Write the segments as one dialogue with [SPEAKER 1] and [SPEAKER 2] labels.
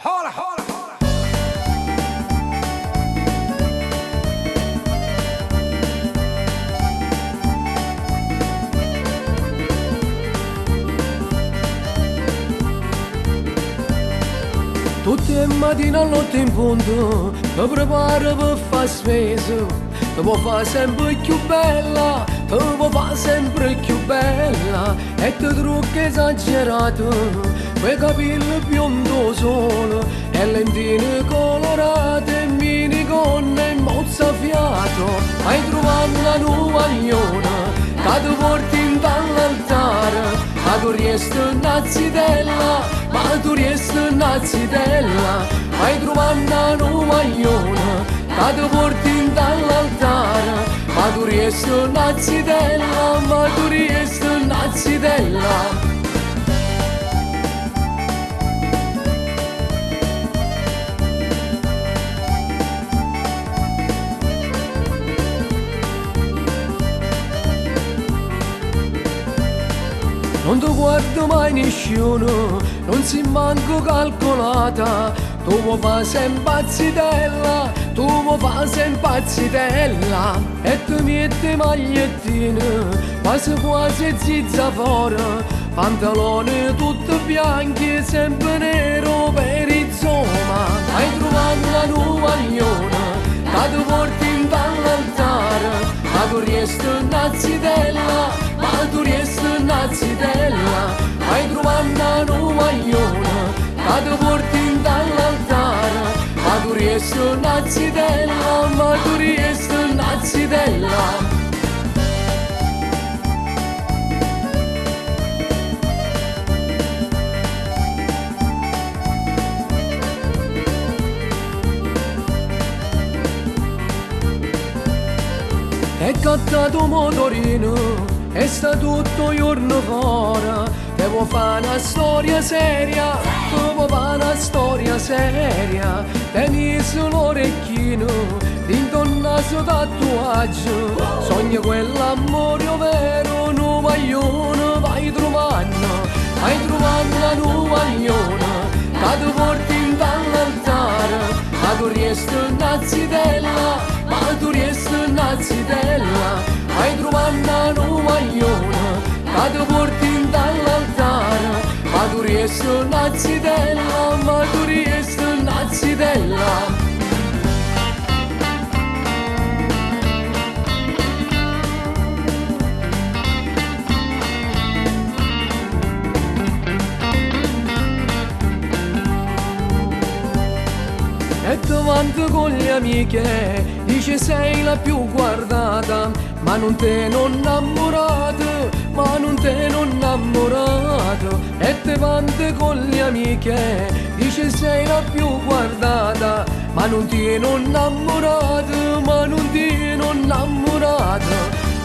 [SPEAKER 1] Hola, hola, hola.
[SPEAKER 2] Tutti le mattine all'otto in punto mi preparo per fare spesa. Te può fare sempre più bella, te può fare sempre più bella. E te trucchi esagerato, quei capelli biondo solo, e lentine colorate, minigonne e mozzafiato. Hai trovato una nuagliona, che ti porti in dall'altare. Ma tu riesti una zitella, ma tu riesti una zitella. Hai trovato una nuagliona, che ti porti in dall'altare. Ma tu riesti una zitella, ma tu riesti una zitella. Non ti guardo mai nessuno, non si manco calcolata. Tu vuoi fare sempre zitella, tu vuoi fare sempre zitella. E tu metti magliettine, quasi quasi zizza fuori. Pantaloni tutti bianchi, sempre nero per insomma. Hai trovato la nuagliona, che ti porti in dall'altare. Ma tu riesti una zitella, ma tu riesti una zitella. Hai trovato una nuagliona, che ti porti in dall'altare. Ma tu riesti una zitella, ma tu riesti una zitella. E cattato motorino e sta tutto il giorno fuori. Devo fare una storia seria, devo fare una storia seria. Tenissi l'orecchino, d'intorno al suo tatuaggio. Sogno quell'amore vero, nuvaglione vai trovando. Hai trovato la nuvagliona, che ti porti in dall'altare. Ma tu riesti una zitella, ma tu riesti una zitella. Hai trovato una nuvagliona, che ti porti in dall'altare. Ma tu riesti una zitella, ma tu riesti una zitella. E davanti con le amiche dice sei la più guardata, ma non te non innamorato, ma non te non innamorato. E davanti con le amiche dice sei la più guardata, ma non ti non innamorato, ma non ti non innamorato.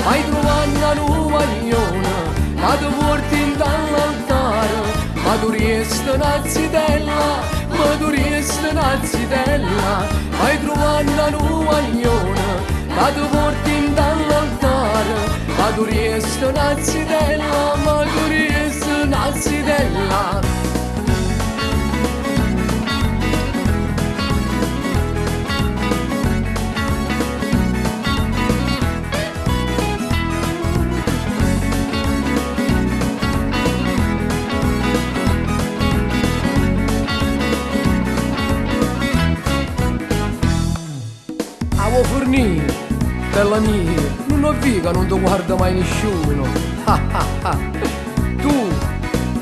[SPEAKER 2] Hai trovato una nuvagliona, che ti porti in dall'altare. Ma tu riesti una zitella, ma tu riesti una zitella. Hai trovato una nuvagliona, che ti porti in dall'altare. Ma tu riesti una zitella, ma tu riesti una zitella. Avevo fornito, bella mia, non ho viga, non ti guarda mai nessuno.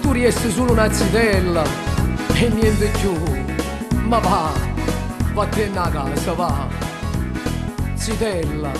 [SPEAKER 2] Tu riesti solo una zitella e niente più. Ma va, vattene a casa, va. Zitella.